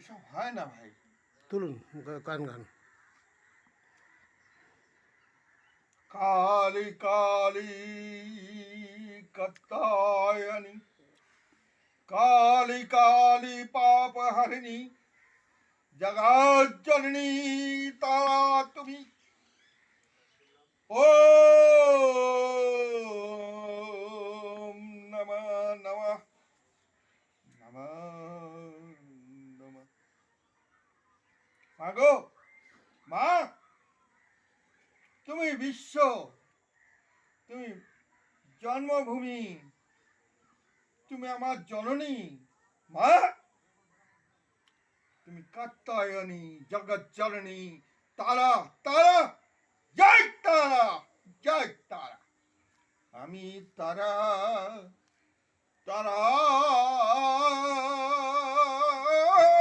এসব হয় না ভাই। তুলুন গান গান। কালী কালী কাত্যায়নী, কালী কালী পাপ হারিণী, জগজ্জননী তারা তুমি। ওম নমঃ নমঃ নমঃ নমঃ। মাগো, মা, তুমি বিশ্ব, তুমি জন্মভূমি, তুমি আমার জননী। মা, তুমি কাত্যায়নী, জগজ্জননী, তারা তারা, জয় তারা, জয় তারা। আমি তারা, তারা